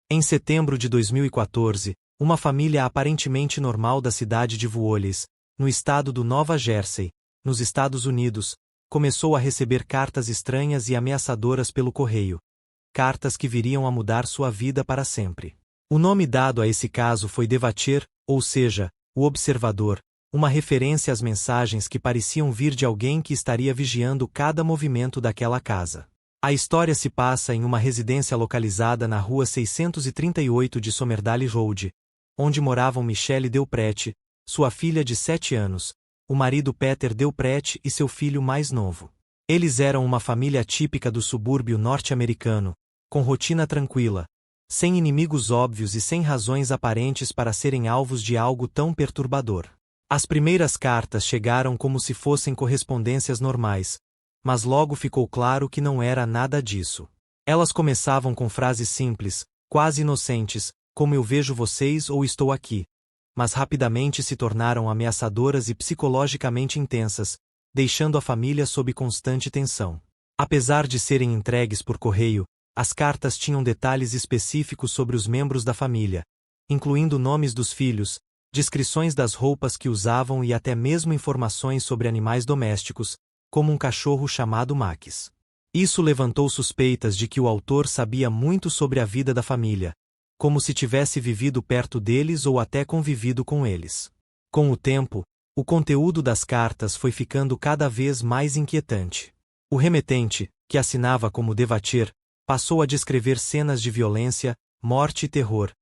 Em setembro de 2014, uma família aparentemente normal da cidade de Vuoles, no estado do Nova Jersey, nos Estados Unidos, começou a receber cartas estranhas e ameaçadoras pelo correio. Cartas que viriam a mudar sua vida para sempre. O nome dado a esse caso foi Devatir, ou seja, o observador, uma referência às mensagens que pareciam vir de alguém que estaria vigiando cada movimento daquela casa. A história se passa em uma residência localizada na rua 638 de Somerdale Road, onde moravam Michelle Delprete, sua filha de 7 anos, o marido Peter Delprete e seu filho mais novo. Eles eram uma família típica do subúrbio norte-americano, com rotina tranquila, sem inimigos óbvios e sem razões aparentes para serem alvos de algo tão perturbador. As primeiras cartas chegaram como se fossem correspondências normais, mas logo ficou claro que não era nada disso. Elas começavam com frases simples, quase inocentes, como eu vejo vocês ou estou aqui, mas rapidamente se tornaram ameaçadoras e psicologicamente intensas, deixando a família sob constante tensão. Apesar de serem entregues por correio, as cartas tinham detalhes específicos sobre os membros da família, incluindo nomes dos filhos, descrições das roupas que usavam e até mesmo informações sobre animais domésticos, como um cachorro chamado Max. Isso levantou suspeitas de que o autor sabia muito sobre a vida da família, como se tivesse vivido perto deles ou até convivido com eles. Com o tempo, o conteúdo das cartas foi ficando cada vez mais inquietante. O remetente, que assinava como Devatir, passou a descrever cenas de violência, morte e terror,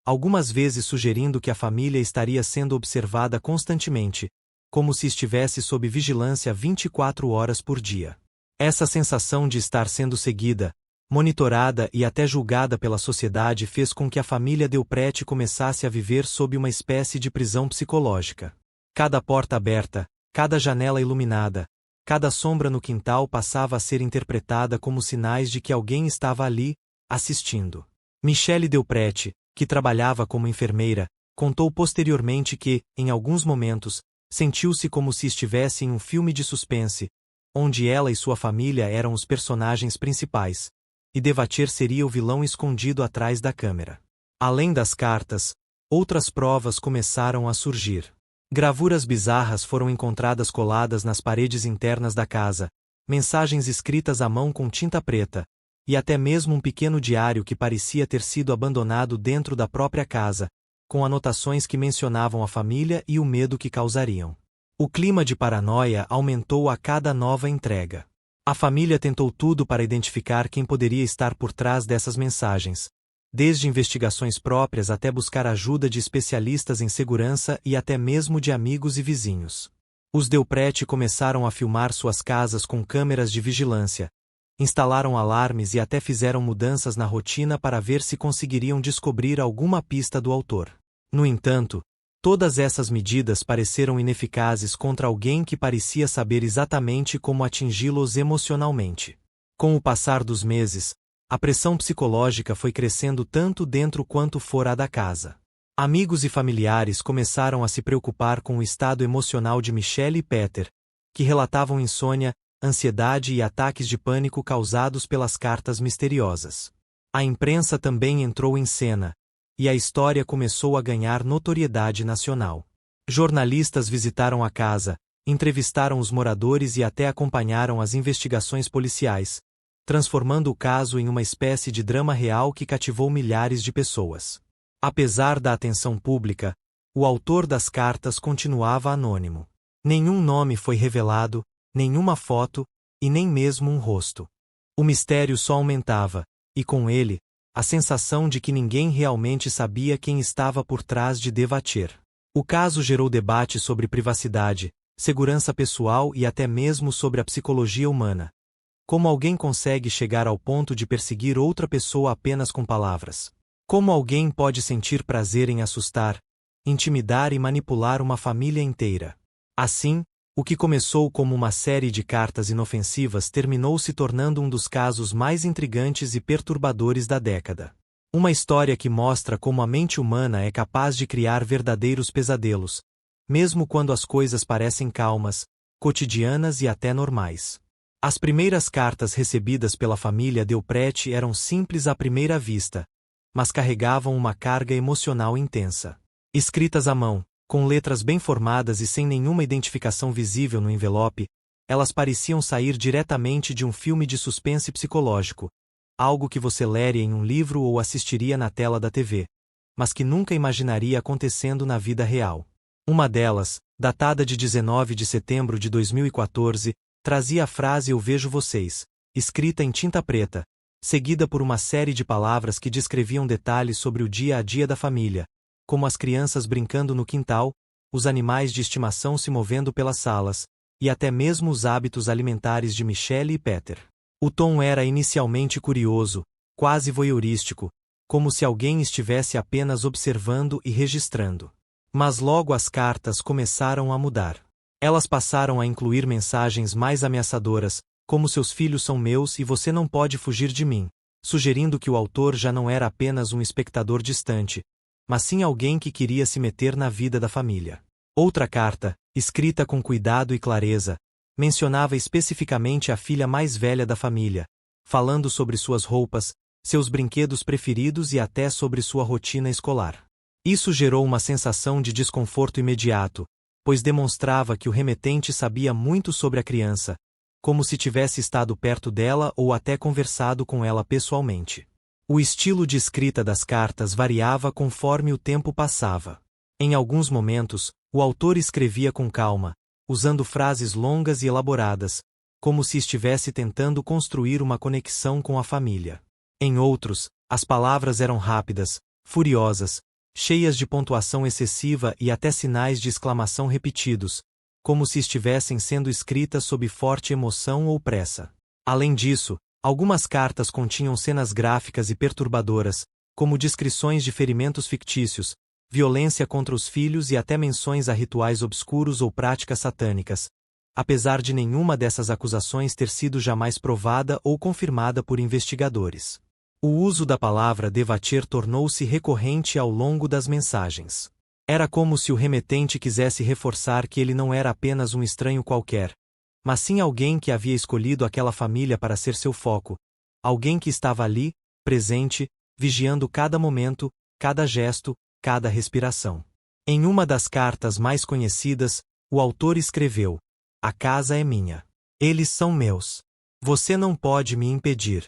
algumas vezes sugerindo que a família estaria sendo observada constantemente, como se estivesse sob vigilância 24 horas por dia. Essa sensação de estar sendo seguida, monitorada e até julgada pela sociedade fez com que a família Delprete começasse a viver sob uma espécie de prisão psicológica. Cada porta aberta, cada janela iluminada, cada sombra no quintal passava a ser interpretada como sinais de que alguém estava ali, assistindo. Michelle Delprete, que trabalhava como enfermeira, contou posteriormente que, em alguns momentos, sentiu-se como se estivesse em um filme de suspense, onde ela e sua família eram os personagens principais, e Devatir seria o vilão escondido atrás da câmera. Além das cartas, outras provas começaram a surgir. Gravuras bizarras foram encontradas coladas nas paredes internas da casa, mensagens escritas à mão com tinta preta, e até mesmo um pequeno diário que parecia ter sido abandonado dentro da própria casa, com anotações que mencionavam a família e o medo que causariam. O clima de paranoia aumentou a cada nova entrega. A família tentou tudo para identificar quem poderia estar por trás dessas mensagens, desde investigações próprias até buscar ajuda de especialistas em segurança e até mesmo de amigos e vizinhos. Os Delprete começaram a filmar suas casas com câmeras de vigilância, instalaram alarmes e até fizeram mudanças na rotina para ver se conseguiriam descobrir alguma pista do autor. No entanto, todas essas medidas pareceram ineficazes contra alguém que parecia saber exatamente como atingi-los emocionalmente. Com o passar dos meses, a pressão psicológica foi crescendo tanto dentro quanto fora da casa. Amigos e familiares começaram a se preocupar com o estado emocional de Michelle e Peter, que relatavam insônia, ansiedade e ataques de pânico causados pelas cartas misteriosas. A imprensa também entrou em cena, e a história começou a ganhar notoriedade nacional. Jornalistas visitaram a casa, entrevistaram os moradores e até acompanharam as investigações policiais, transformando o caso em uma espécie de drama real que cativou milhares de pessoas. Apesar da atenção pública, o autor das cartas continuava anônimo. Nenhum nome foi revelado, nenhuma foto, e nem mesmo um rosto. O mistério só aumentava, e com ele, a sensação de que ninguém realmente sabia quem estava por trás de Devatir. O caso gerou debate sobre privacidade, segurança pessoal e até mesmo sobre a psicologia humana. Como alguém consegue chegar ao ponto de perseguir outra pessoa apenas com palavras? Como alguém pode sentir prazer em assustar, intimidar e manipular uma família inteira? Assim, o que começou como uma série de cartas inofensivas terminou se tornando um dos casos mais intrigantes e perturbadores da década. Uma história que mostra como a mente humana é capaz de criar verdadeiros pesadelos, mesmo quando as coisas parecem calmas, cotidianas e até normais. As primeiras cartas recebidas pela família Delprete eram simples à primeira vista, mas carregavam uma carga emocional intensa. Escritas à mão, com letras bem formadas e sem nenhuma identificação visível no envelope, elas pareciam sair diretamente de um filme de suspense psicológico, algo que você leria em um livro ou assistiria na tela da TV, mas que nunca imaginaria acontecendo na vida real. Uma delas, datada de 19 de setembro de 2014, trazia a frase "Eu vejo vocês", escrita em tinta preta, seguida por uma série de palavras que descreviam detalhes sobre o dia a dia da família, como as crianças brincando no quintal, os animais de estimação se movendo pelas salas, e até mesmo os hábitos alimentares de Michelle e Peter. O tom era inicialmente curioso, quase voyeurístico, como se alguém estivesse apenas observando e registrando. Mas logo as cartas começaram a mudar. Elas passaram a incluir mensagens mais ameaçadoras, como "seus filhos são meus e você não pode fugir de mim", sugerindo que o autor já não era apenas um espectador distante, mas sim alguém que queria se meter na vida da família. Outra carta, escrita com cuidado e clareza, mencionava especificamente a filha mais velha da família, falando sobre suas roupas, seus brinquedos preferidos e até sobre sua rotina escolar. Isso gerou uma sensação de desconforto imediato, pois demonstrava que o remetente sabia muito sobre a criança, como se tivesse estado perto dela ou até conversado com ela pessoalmente. O estilo de escrita das cartas variava conforme o tempo passava. Em alguns momentos, o autor escrevia com calma, usando frases longas e elaboradas, como se estivesse tentando construir uma conexão com a família. Em outros, as palavras eram rápidas, furiosas, cheias de pontuação excessiva e até sinais de exclamação repetidos, como se estivessem sendo escritas sob forte emoção ou pressa. Além disso, algumas cartas continham cenas gráficas e perturbadoras, como descrições de ferimentos fictícios, violência contra os filhos e até menções a rituais obscuros ou práticas satânicas, apesar de nenhuma dessas acusações ter sido jamais provada ou confirmada por investigadores. O uso da palavra devatir tornou-se recorrente ao longo das mensagens. Era como se o remetente quisesse reforçar que ele não era apenas um estranho qualquer, mas sim alguém que havia escolhido aquela família para ser seu foco, alguém que estava ali, presente, vigiando cada momento, cada gesto, cada respiração. Em uma das cartas mais conhecidas, o autor escreveu: "A casa é minha. Eles são meus. Você não pode me impedir."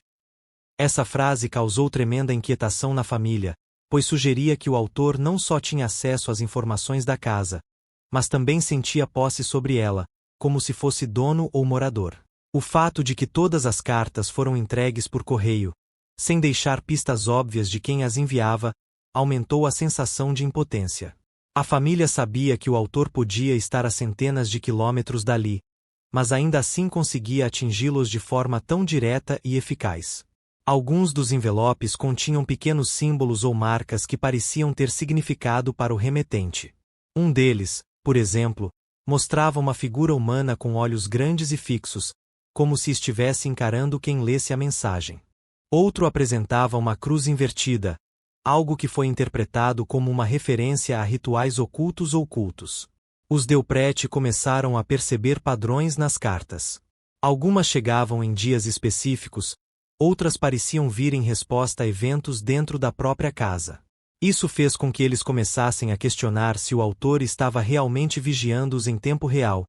Essa frase causou tremenda inquietação na família, pois sugeria que o autor não só tinha acesso às informações da casa, mas também sentia posse sobre ela, como se fosse dono ou morador. O fato de que todas as cartas foram entregues por correio, sem deixar pistas óbvias de quem as enviava, aumentou a sensação de impotência. A família sabia que o autor podia estar a centenas de quilômetros dali, mas ainda assim conseguia atingi-los de forma tão direta e eficaz. Alguns dos envelopes continham pequenos símbolos ou marcas que pareciam ter significado para o remetente. Um deles, por exemplo, mostrava uma figura humana com olhos grandes e fixos, como se estivesse encarando quem lesse a mensagem. Outro apresentava uma cruz invertida, algo que foi interpretado como uma referência a rituais ocultos ou cultos. Os Delprete começaram a perceber padrões nas cartas. Algumas chegavam em dias específicos, outras pareciam vir em resposta a eventos dentro da própria casa. Isso fez com que eles começassem a questionar se o autor estava realmente vigiando-os em tempo real,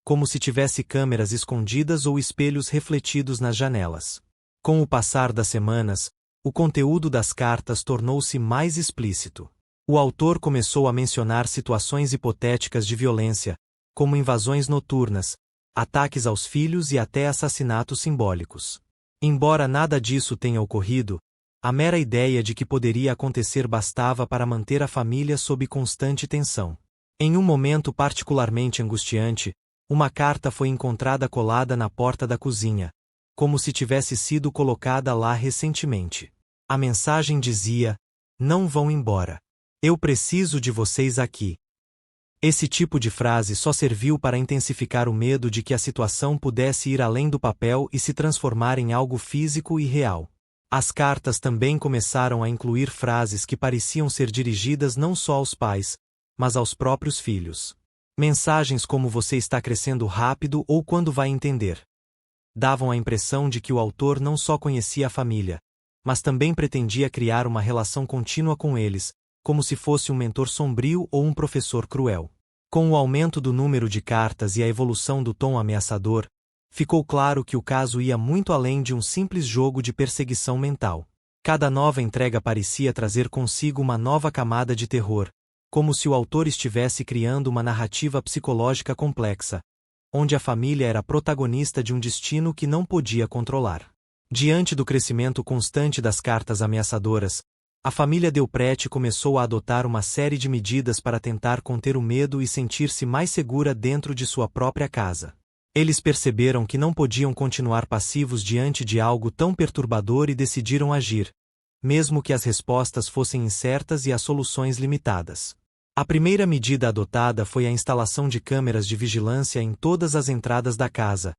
como se tivesse câmeras escondidas ou espelhos refletidos nas janelas. Com o passar das semanas, o conteúdo das cartas tornou-se mais explícito. O autor começou a mencionar situações hipotéticas de violência, como invasões noturnas, ataques aos filhos e até assassinatos simbólicos. Embora nada disso tenha ocorrido, a mera ideia de que poderia acontecer bastava para manter a família sob constante tensão. Em um momento particularmente angustiante, uma carta foi encontrada colada na porta da cozinha, como se tivesse sido colocada lá recentemente. A mensagem dizia: "Não vão embora. Eu preciso de vocês aqui." Esse tipo de frase só serviu para intensificar o medo de que a situação pudesse ir além do papel e se transformar em algo físico e real. As cartas também começaram a incluir frases que pareciam ser dirigidas não só aos pais, mas aos próprios filhos. Mensagens como "você está crescendo rápido" ou "quando vai entender" davam a impressão de que o autor não só conhecia a família, mas também pretendia criar uma relação contínua com eles, como se fosse um mentor sombrio ou um professor cruel. Com o aumento do número de cartas e a evolução do tom ameaçador, ficou claro que o caso ia muito além de um simples jogo de perseguição mental. Cada nova entrega parecia trazer consigo uma nova camada de terror, como se o autor estivesse criando uma narrativa psicológica complexa, onde a família era protagonista de um destino que não podia controlar. Diante do crescimento constante das cartas ameaçadoras, a família Delprete começou a adotar uma série de medidas para tentar conter o medo e sentir-se mais segura dentro de sua própria casa. Eles perceberam que não podiam continuar passivos diante de algo tão perturbador e decidiram agir, mesmo que as respostas fossem incertas e as soluções limitadas. A primeira medida adotada foi a instalação de câmeras de vigilância em todas as entradas da casa,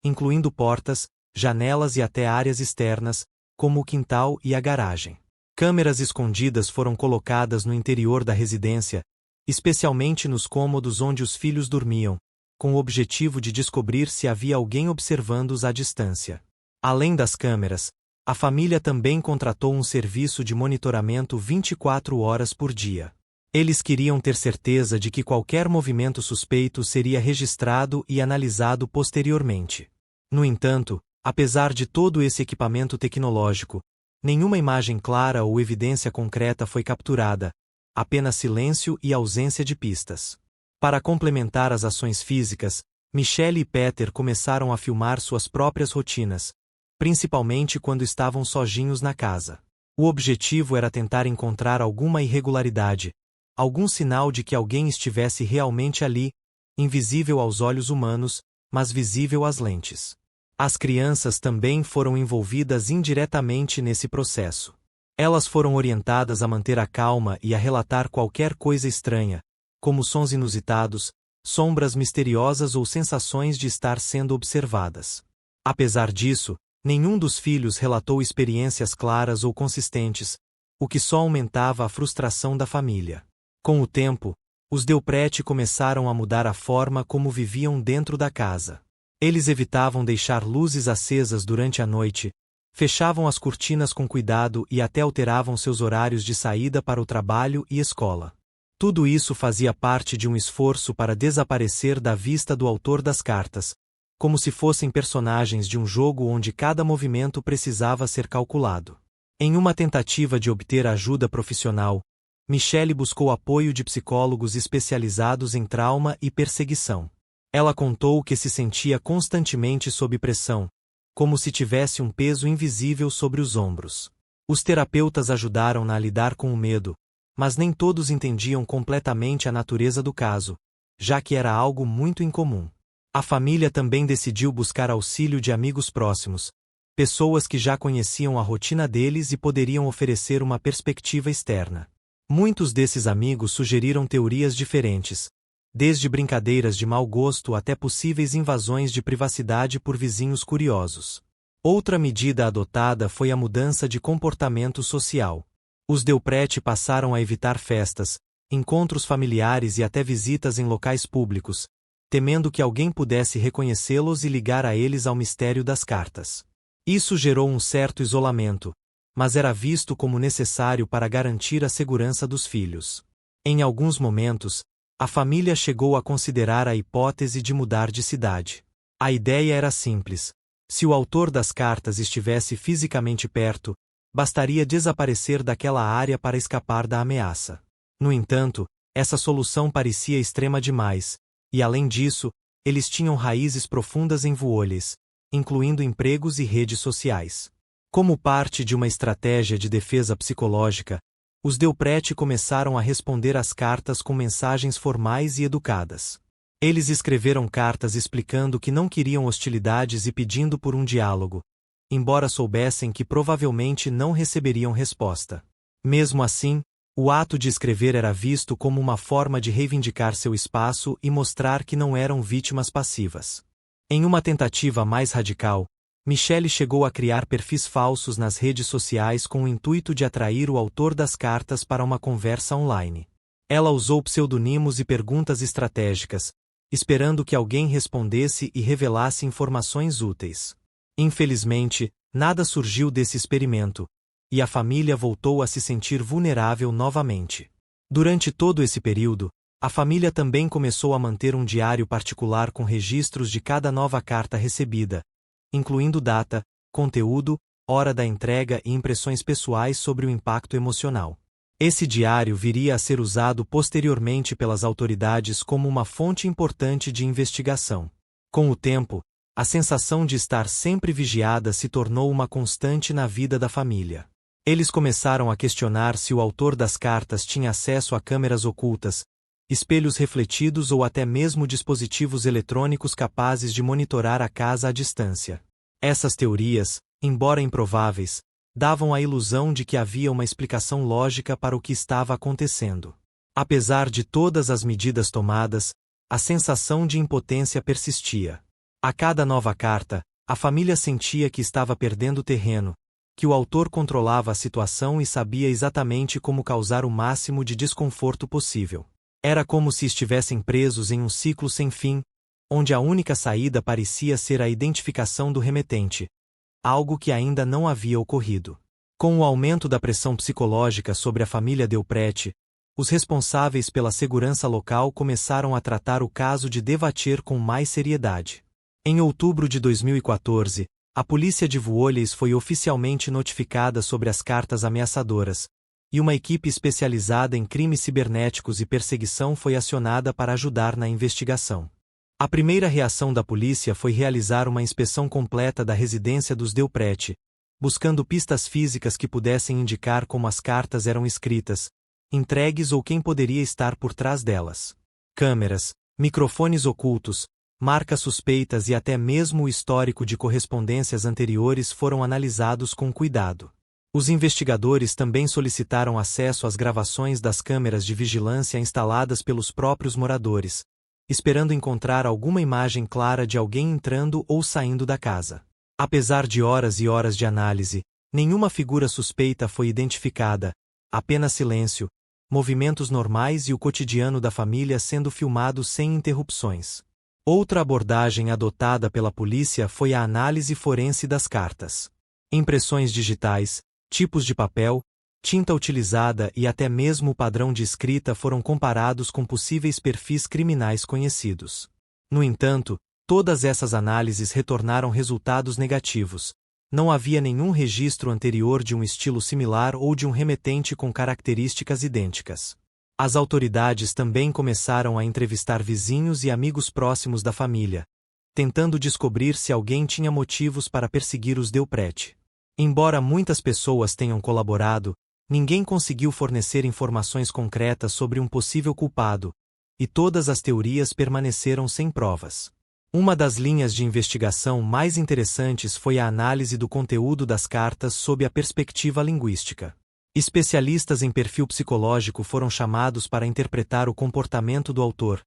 incluindo portas, janelas e até áreas externas, como o quintal e a garagem. Câmeras escondidas foram colocadas no interior da residência, especialmente nos cômodos onde os filhos dormiam, com o objetivo de descobrir se havia alguém observando-os à distância. Além das câmeras, a família também contratou um serviço de monitoramento 24 horas por dia. Eles queriam ter certeza de que qualquer movimento suspeito seria registrado e analisado posteriormente. No entanto, apesar de todo esse equipamento tecnológico, nenhuma imagem clara ou evidência concreta foi capturada, apenas silêncio e ausência de pistas. Para complementar as ações físicas, Michelle e Peter começaram a filmar suas próprias rotinas, principalmente quando estavam sozinhos na casa. O objetivo era tentar encontrar alguma irregularidade, algum sinal de que alguém estivesse realmente ali, invisível aos olhos humanos, mas visível às lentes. As crianças também foram envolvidas indiretamente nesse processo. Elas foram orientadas a manter a calma e a relatar qualquer coisa estranha, como sons inusitados, sombras misteriosas ou sensações de estar sendo observadas. Apesar disso, nenhum dos filhos relatou experiências claras ou consistentes, o que só aumentava a frustração da família. Com o tempo, os Delprete começaram a mudar a forma como viviam dentro da casa. Eles evitavam deixar luzes acesas durante a noite, fechavam as cortinas com cuidado e até alteravam seus horários de saída para o trabalho e escola. Tudo isso fazia parte de um esforço para desaparecer da vista do autor das cartas, como se fossem personagens de um jogo onde cada movimento precisava ser calculado. Em uma tentativa de obter ajuda profissional, Michelle buscou apoio de psicólogos especializados em trauma e perseguição. Ela contou que se sentia constantemente sob pressão, como se tivesse um peso invisível sobre os ombros. Os terapeutas ajudaram-na a lidar com o medo, mas nem todos entendiam completamente a natureza do caso, já que era algo muito incomum. A família também decidiu buscar auxílio de amigos próximos, pessoas que já conheciam a rotina deles e poderiam oferecer uma perspectiva externa. Muitos desses amigos sugeriram teorias diferentes, desde brincadeiras de mau gosto até possíveis invasões de privacidade por vizinhos curiosos. Outra medida adotada foi a mudança de comportamento social. Os Delprete passaram a evitar festas, encontros familiares e até visitas em locais públicos, temendo que alguém pudesse reconhecê-los e ligar a eles ao mistério das cartas. Isso gerou um certo isolamento, mas era visto como necessário para garantir a segurança dos filhos. Em alguns momentos, a família chegou a considerar a hipótese de mudar de cidade. A ideia era simples: se o autor das cartas estivesse fisicamente perto, bastaria desaparecer daquela área para escapar da ameaça. No entanto, essa solução parecia extrema demais, e além disso, eles tinham raízes profundas em Vuoles, incluindo empregos e redes sociais. Como parte de uma estratégia de defesa psicológica, os Delprete começaram a responder às cartas com mensagens formais e educadas. Eles escreveram cartas explicando que não queriam hostilidades e pedindo por um diálogo, embora soubessem que provavelmente não receberiam resposta. Mesmo assim, o ato de escrever era visto como uma forma de reivindicar seu espaço e mostrar que não eram vítimas passivas. Em uma tentativa mais radical, Michelle chegou a criar perfis falsos nas redes sociais com o intuito de atrair o autor das cartas para uma conversa online. Ela usou pseudonimos e perguntas estratégicas, esperando que alguém respondesse e revelasse informações úteis. Infelizmente, nada surgiu desse experimento, e a família voltou a se sentir vulnerável novamente. Durante todo esse período, a família também começou a manter um diário particular com registros de cada nova carta recebida, incluindo data, conteúdo, hora da entrega e impressões pessoais sobre o impacto emocional. Esse diário viria a ser usado posteriormente pelas autoridades como uma fonte importante de investigação. Com o tempo, a sensação de estar sempre vigiada se tornou uma constante na vida da família. Eles começaram a questionar se o autor das cartas tinha acesso a câmeras ocultas, espelhos refletidos ou até mesmo dispositivos eletrônicos capazes de monitorar a casa à distância. Essas teorias, embora improváveis, davam a ilusão de que havia uma explicação lógica para o que estava acontecendo. Apesar de todas as medidas tomadas, a sensação de impotência persistia. A cada nova carta, a família sentia que estava perdendo terreno, que o autor controlava a situação e sabia exatamente como causar o máximo de desconforto possível. Era como se estivessem presos em um ciclo sem fim, onde a única saída parecia ser a identificação do remetente, algo que ainda não havia ocorrido. Com o aumento da pressão psicológica sobre a família Del Prete, os responsáveis pela segurança local começaram a tratar o caso de Devacher com mais seriedade. Em outubro de 2014, a polícia de Vuolles foi oficialmente notificada sobre as cartas ameaçadoras, e uma equipe especializada em crimes cibernéticos e perseguição foi acionada para ajudar na investigação. A primeira reação da polícia foi realizar uma inspeção completa da residência dos Del Prete, buscando pistas físicas que pudessem indicar como as cartas eram escritas, entregues ou quem poderia estar por trás delas. Câmeras, microfones ocultos, marcas suspeitas e até mesmo o histórico de correspondências anteriores foram analisados com cuidado. Os investigadores também solicitaram acesso às gravações das câmeras de vigilância instaladas pelos próprios moradores, esperando encontrar alguma imagem clara de alguém entrando ou saindo da casa. Apesar de horas e horas de análise, nenhuma figura suspeita foi identificada, apenas silêncio, movimentos normais e o cotidiano da família sendo filmado sem interrupções. Outra abordagem adotada pela polícia foi a análise forense das cartas. Impressões digitais, tipos de papel, tinta utilizada e até mesmo o padrão de escrita foram comparados com possíveis perfis criminais conhecidos. No entanto, todas essas análises retornaram resultados negativos. Não havia nenhum registro anterior de um estilo similar ou de um remetente com características idênticas. As autoridades também começaram a entrevistar vizinhos e amigos próximos da família, tentando descobrir se alguém tinha motivos para perseguir os Del Prete. Embora muitas pessoas tenham colaborado, ninguém conseguiu fornecer informações concretas sobre um possível culpado, e todas as teorias permaneceram sem provas. Uma das linhas de investigação mais interessantes foi a análise do conteúdo das cartas sob a perspectiva linguística. Especialistas em perfil psicológico foram chamados para interpretar o comportamento do autor,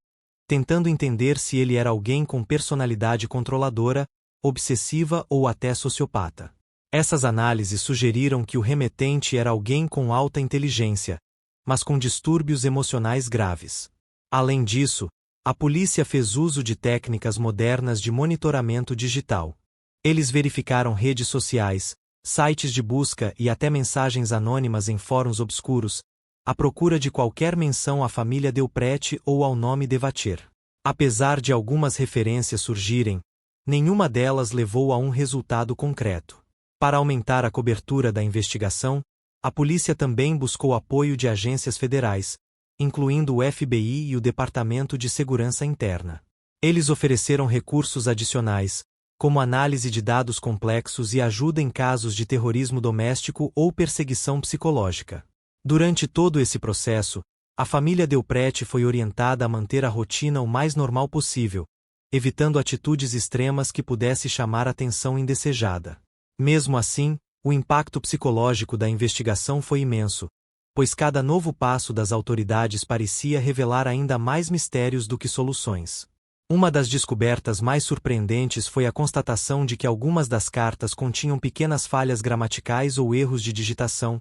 tentando entender se ele era alguém com personalidade controladora, obsessiva ou até sociopata. Essas análises sugeriram que o remetente era alguém com alta inteligência, mas com distúrbios emocionais graves. Além disso, a polícia fez uso de técnicas modernas de monitoramento digital. Eles verificaram redes sociais, sites de busca e até mensagens anônimas em fóruns obscuros, à procura de qualquer menção à família Del Prete ou ao nome Devacher. Apesar de algumas referências surgirem, nenhuma delas levou a um resultado concreto. Para aumentar a cobertura da investigação, a polícia também buscou apoio de agências federais, incluindo o FBI e o Departamento de Segurança Interna. Eles ofereceram recursos adicionais, como análise de dados complexos e ajuda em casos de terrorismo doméstico ou perseguição psicológica. Durante todo esse processo, a família Del Prete foi orientada a manter a rotina o mais normal possível, evitando atitudes extremas que pudessem chamar atenção indesejada. Mesmo assim, o impacto psicológico da investigação foi imenso, pois cada novo passo das autoridades parecia revelar ainda mais mistérios do que soluções. Uma das descobertas mais surpreendentes foi a constatação de que algumas das cartas continham pequenas falhas gramaticais ou erros de digitação,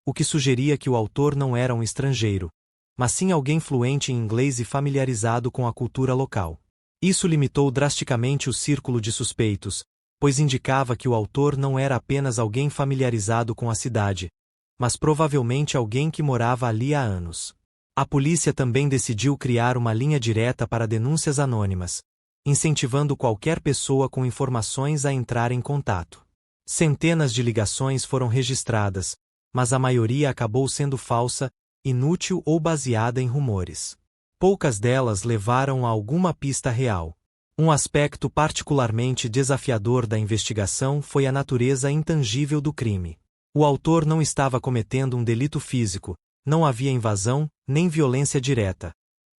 o que sugeria que o autor não era um estrangeiro, mas sim alguém fluente em inglês e familiarizado com a cultura local. Isso limitou drasticamente o círculo de suspeitos, pois indicava que o autor não era apenas alguém familiarizado com a cidade, mas provavelmente alguém que morava ali há anos. A polícia também decidiu criar uma linha direta para denúncias anônimas, incentivando qualquer pessoa com informações a entrar em contato. Centenas de ligações foram registradas, mas a maioria acabou sendo falsa, inútil ou baseada em rumores. Poucas delas levaram a alguma pista real. Um aspecto particularmente desafiador da investigação foi a natureza intangível do crime. O autor não estava cometendo um delito físico, não havia invasão, nem violência direta.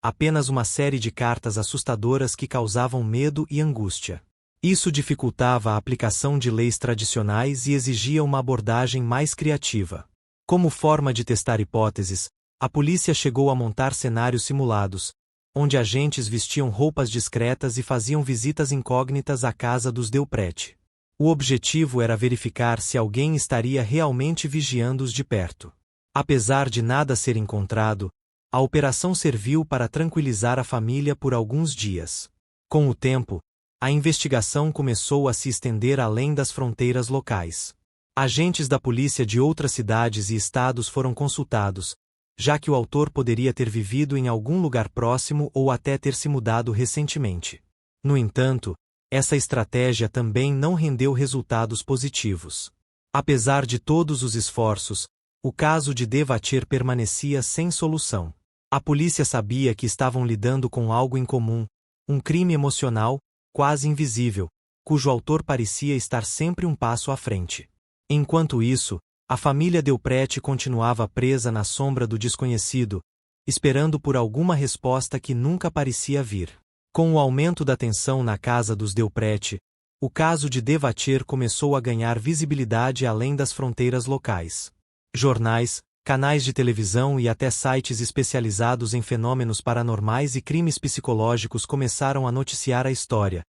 Apenas uma série de cartas assustadoras que causavam medo e angústia. Isso dificultava a aplicação de leis tradicionais e exigia uma abordagem mais criativa. Como forma de testar hipóteses, a polícia chegou a montar cenários simulados, onde agentes vestiam roupas discretas e faziam visitas incógnitas à casa dos Delprete. O objetivo era verificar se alguém estaria realmente vigiando-os de perto. Apesar de nada ser encontrado, a operação serviu para tranquilizar a família por alguns dias. Com o tempo, a investigação começou a se estender além das fronteiras locais. Agentes da polícia de outras cidades e estados foram consultados, já que o autor poderia ter vivido em algum lugar próximo ou até ter se mudado recentemente. No entanto, essa estratégia também não rendeu resultados positivos. Apesar de todos os esforços, o caso de Devatir permanecia sem solução. A polícia sabia que estavam lidando com algo incomum, um crime emocional, quase invisível, cujo autor parecia estar sempre um passo à frente. Enquanto isso, a família Delprete continuava presa na sombra do desconhecido, esperando por alguma resposta que nunca parecia vir. Com o aumento da tensão na casa dos Delprete, o caso de Devatir começou a ganhar visibilidade além das fronteiras locais. Jornais, canais de televisão e até sites especializados em fenômenos paranormais e crimes psicológicos começaram a noticiar a história,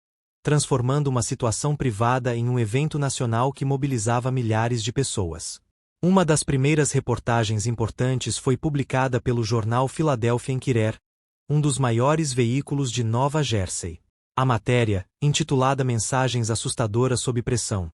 transformando uma situação privada em um evento nacional que mobilizava milhares de pessoas. Uma das primeiras reportagens importantes foi publicada pelo jornal Philadelphia Inquirer, um dos maiores veículos de Nova Jersey. A matéria, intitulada Mensagens Assustadoras sob Pressão.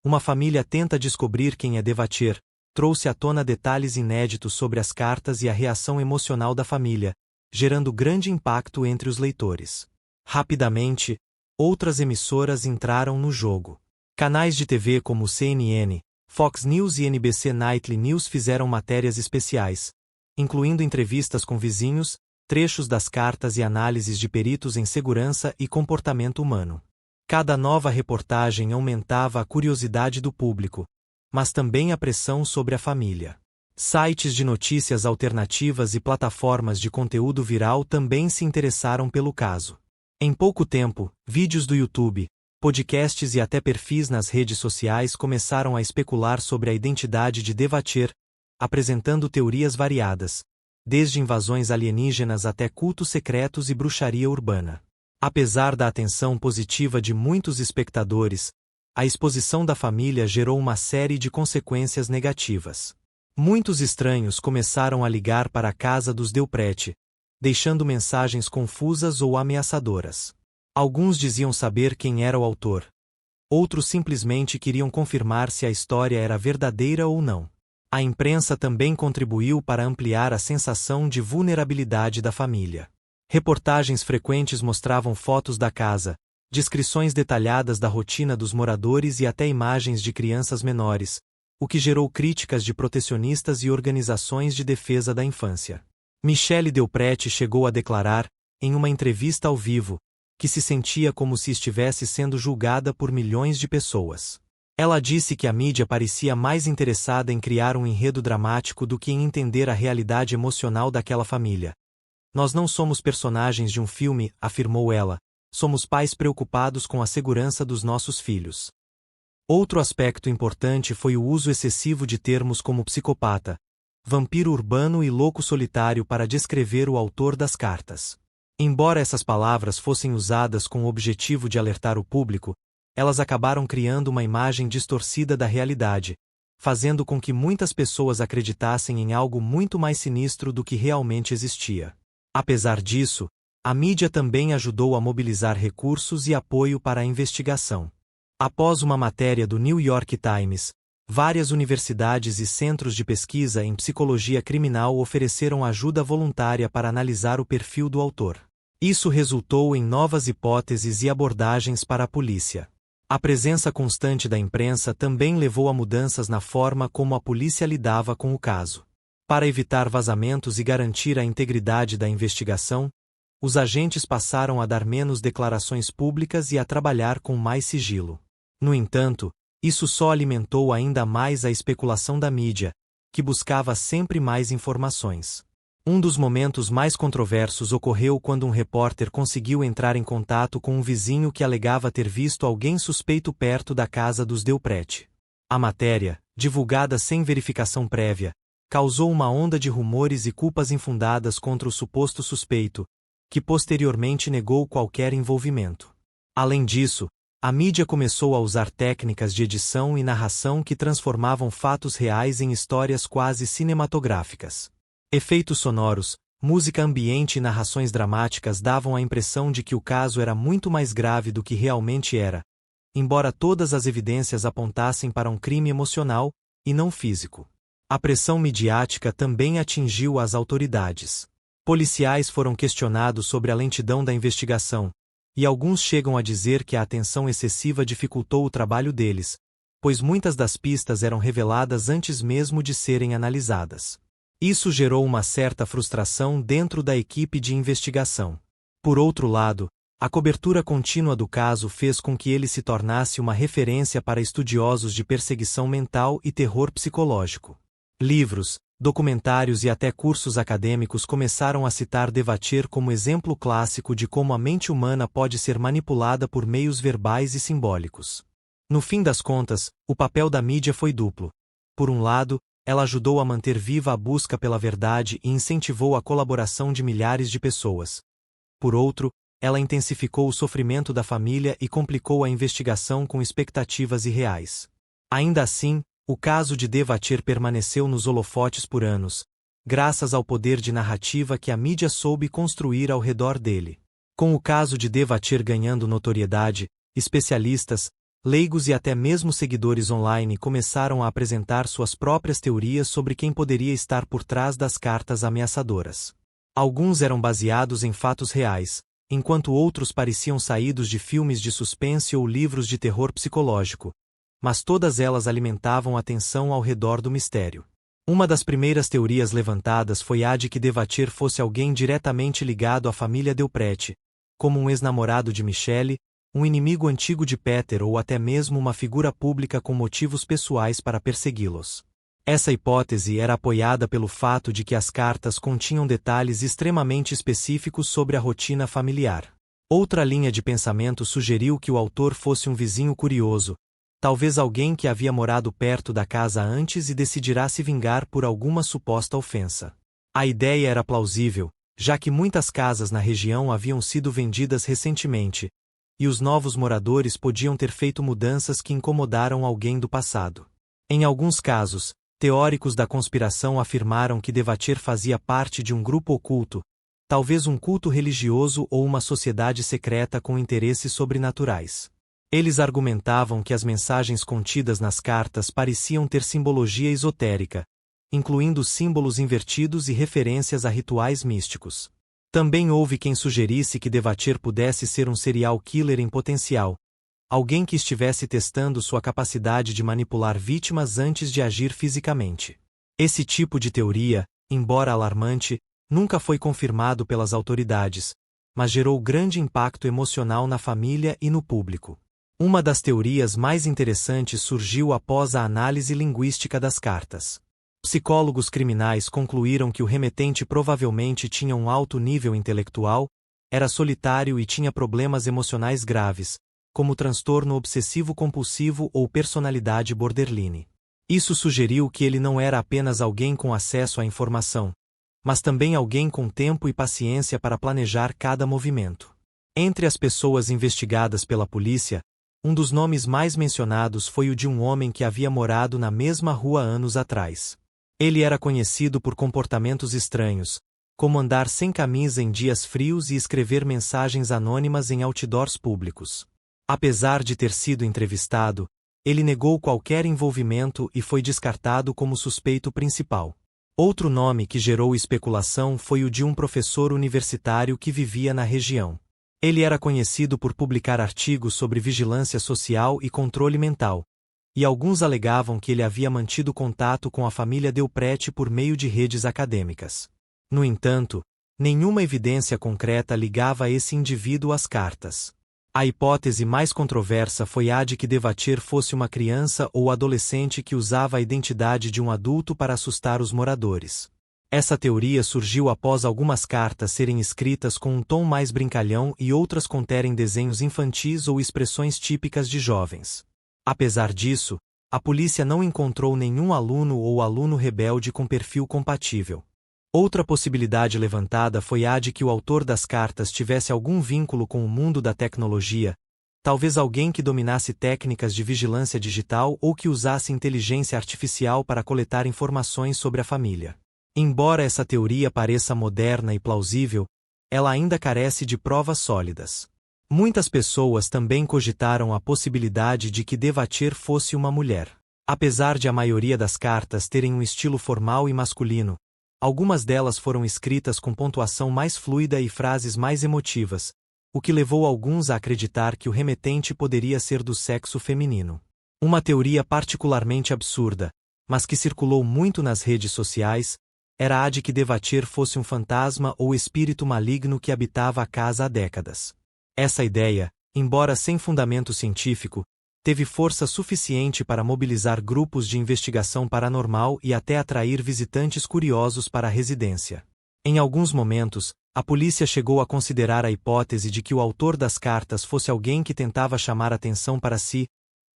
Uma família tenta descobrir quem é Devatir, trouxe à tona detalhes inéditos sobre as cartas e a reação emocional da família, gerando grande impacto entre os leitores. Rapidamente, outras emissoras entraram no jogo. Canais de TV como CNN, Fox News e NBC Nightly News fizeram matérias especiais, incluindo entrevistas com vizinhos, trechos das cartas e análises de peritos em segurança e comportamento humano. Cada nova reportagem aumentava a curiosidade do público, mas também a pressão sobre a família. Sites de notícias alternativas e plataformas de conteúdo viral também se interessaram pelo caso. Em pouco tempo, vídeos do YouTube, podcasts e até perfis nas redes sociais começaram a especular sobre a identidade de Devatir, apresentando teorias variadas, desde invasões alienígenas até cultos secretos e bruxaria urbana. Apesar da atenção positiva de muitos espectadores, a exposição da família gerou uma série de consequências negativas. Muitos estranhos começaram a ligar para a casa dos Delprete, deixando mensagens confusas ou ameaçadoras. Alguns diziam saber quem era o autor. Outros simplesmente queriam confirmar se a história era verdadeira ou não. A imprensa também contribuiu para ampliar a sensação de vulnerabilidade da família. Reportagens frequentes mostravam fotos da casa, descrições detalhadas da rotina dos moradores e até imagens de crianças menores, o que gerou críticas de protecionistas e organizações de defesa da infância. Michelle Delprete chegou a declarar, em uma entrevista ao vivo, que se sentia como se estivesse sendo julgada por milhões de pessoas. Ela disse que a mídia parecia mais interessada em criar um enredo dramático do que em entender a realidade emocional daquela família. Nós não somos personagens de um filme, afirmou ela. Somos pais preocupados com a segurança dos nossos filhos. Outro aspecto importante foi o uso excessivo de termos como psicopata, vampiro urbano e louco solitário para descrever o autor das cartas. Embora essas palavras fossem usadas com o objetivo de alertar o público, elas acabaram criando uma imagem distorcida da realidade, fazendo com que muitas pessoas acreditassem em algo muito mais sinistro do que realmente existia. Apesar disso, a mídia também ajudou a mobilizar recursos e apoio para a investigação. Após uma matéria do New York Times, várias universidades e centros de pesquisa em psicologia criminal ofereceram ajuda voluntária para analisar o perfil do autor. Isso resultou em novas hipóteses e abordagens para a polícia. A presença constante da imprensa também levou a mudanças na forma como a polícia lidava com o caso. Para evitar vazamentos e garantir a integridade da investigação, os agentes passaram a dar menos declarações públicas e a trabalhar com mais sigilo. No entanto, isso só alimentou ainda mais a especulação da mídia, que buscava sempre mais informações. Um dos momentos mais controversos ocorreu quando um repórter conseguiu entrar em contato com um vizinho que alegava ter visto alguém suspeito perto da casa dos Delprete. A matéria, divulgada sem verificação prévia, causou uma onda de rumores e culpas infundadas contra o suposto suspeito, que posteriormente negou qualquer envolvimento. Além disso, a mídia começou a usar técnicas de edição e narração que transformavam fatos reais em histórias quase cinematográficas. Efeitos sonoros, música ambiente e narrações dramáticas davam a impressão de que o caso era muito mais grave do que realmente era, embora todas as evidências apontassem para um crime emocional, e não físico. A pressão midiática também atingiu as autoridades. Policiais foram questionados sobre a lentidão da investigação, e alguns chegam a dizer que a atenção excessiva dificultou o trabalho deles, pois muitas das pistas eram reveladas antes mesmo de serem analisadas. Isso gerou uma certa frustração dentro da equipe de investigação. Por outro lado, a cobertura contínua do caso fez com que ele se tornasse uma referência para estudiosos de perseguição mental e terror psicológico. Livros, documentários e até cursos acadêmicos começaram a citar Devatir como exemplo clássico de como a mente humana pode ser manipulada por meios verbais e simbólicos. No fim das contas, o papel da mídia foi duplo. Por um lado, ela ajudou a manter viva a busca pela verdade e incentivou a colaboração de milhares de pessoas. Por outro, ela intensificou o sofrimento da família e complicou a investigação com expectativas irreais. Ainda assim, o caso de Devatir permaneceu nos holofotes por anos, graças ao poder de narrativa que a mídia soube construir ao redor dele. Com o caso de Devatir ganhando notoriedade, especialistas, leigos e até mesmo seguidores online começaram a apresentar suas próprias teorias sobre quem poderia estar por trás das cartas ameaçadoras. Alguns eram baseados em fatos reais, enquanto outros pareciam saídos de filmes de suspense ou livros de terror psicológico, mas todas elas alimentavam a tensão ao redor do mistério. Uma das primeiras teorias levantadas foi a de que Devatir fosse alguém diretamente ligado à família Delprete, como um ex-namorado de Michelle, um inimigo antigo de Peter ou até mesmo uma figura pública com motivos pessoais para persegui-los. Essa hipótese era apoiada pelo fato de que as cartas continham detalhes extremamente específicos sobre a rotina familiar. Outra linha de pensamento sugeriu que o autor fosse um vizinho curioso, talvez alguém que havia morado perto da casa antes e decidirá se vingar por alguma suposta ofensa. A ideia era plausível, já que muitas casas na região haviam sido vendidas recentemente, e os novos moradores podiam ter feito mudanças que incomodaram alguém do passado. Em alguns casos, teóricos da conspiração afirmaram que Devatir fazia parte de um grupo oculto, talvez um culto religioso ou uma sociedade secreta com interesses sobrenaturais. Eles argumentavam que as mensagens contidas nas cartas pareciam ter simbologia esotérica, incluindo símbolos invertidos e referências a rituais místicos. Também houve quem sugerisse que Devatir pudesse ser um serial killer em potencial, alguém que estivesse testando sua capacidade de manipular vítimas antes de agir fisicamente. Esse tipo de teoria, embora alarmante, nunca foi confirmado pelas autoridades, mas gerou grande impacto emocional na família e no público. Uma das teorias mais interessantes surgiu após a análise linguística das cartas. Psicólogos criminais concluíram que o remetente provavelmente tinha um alto nível intelectual, era solitário e tinha problemas emocionais graves, como transtorno obsessivo-compulsivo ou personalidade borderline. Isso sugeriu que ele não era apenas alguém com acesso à informação, mas também alguém com tempo e paciência para planejar cada movimento. Entre as pessoas investigadas pela polícia, um dos nomes mais mencionados foi o de um homem que havia morado na mesma rua anos atrás. Ele era conhecido por comportamentos estranhos, como andar sem camisa em dias frios e escrever mensagens anônimas em outdoors públicos. Apesar de ter sido entrevistado, ele negou qualquer envolvimento e foi descartado como suspeito principal. Outro nome que gerou especulação foi o de um professor universitário que vivia na região. Ele era conhecido por publicar artigos sobre vigilância social e controle mental, e alguns alegavam que ele havia mantido contato com a família Delprete por meio de redes acadêmicas. No entanto, nenhuma evidência concreta ligava esse indivíduo às cartas. A hipótese mais controversa foi a de que Devatier fosse uma criança ou adolescente que usava a identidade de um adulto para assustar os moradores. Essa teoria surgiu após algumas cartas serem escritas com um tom mais brincalhão e outras conterem desenhos infantis ou expressões típicas de jovens. Apesar disso, a polícia não encontrou nenhum aluno ou aluno rebelde com perfil compatível. Outra possibilidade levantada foi a de que o autor das cartas tivesse algum vínculo com o mundo da tecnologia, talvez alguém que dominasse técnicas de vigilância digital ou que usasse inteligência artificial para coletar informações sobre a família. Embora essa teoria pareça moderna e plausível, ela ainda carece de provas sólidas. Muitas pessoas também cogitaram a possibilidade de que Devatier fosse uma mulher. Apesar de a maioria das cartas terem um estilo formal e masculino, algumas delas foram escritas com pontuação mais fluida e frases mais emotivas, o que levou alguns a acreditar que o remetente poderia ser do sexo feminino. Uma teoria particularmente absurda, mas que circulou muito nas redes sociais, era a de que Devatier fosse um fantasma ou espírito maligno que habitava a casa há décadas. Essa ideia, embora sem fundamento científico, teve força suficiente para mobilizar grupos de investigação paranormal e até atrair visitantes curiosos para a residência. Em alguns momentos, a polícia chegou a considerar a hipótese de que o autor das cartas fosse alguém que tentava chamar atenção para si,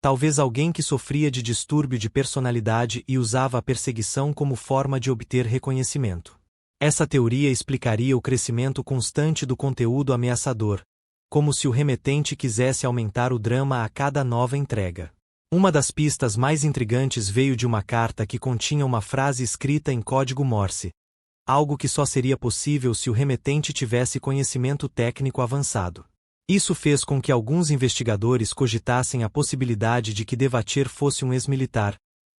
talvez alguém que sofria de distúrbio de personalidade e usava a perseguição como forma de obter reconhecimento. Essa teoria explicaria o crescimento constante do conteúdo ameaçador, como se o remetente quisesse aumentar o drama a cada nova entrega. Uma das pistas mais intrigantes veio de uma carta que continha uma frase escrita em código Morse, algo que só seria possível se o remetente tivesse conhecimento técnico avançado. Isso fez com que alguns investigadores cogitassem a possibilidade de que Devatier fosse um ex-militar,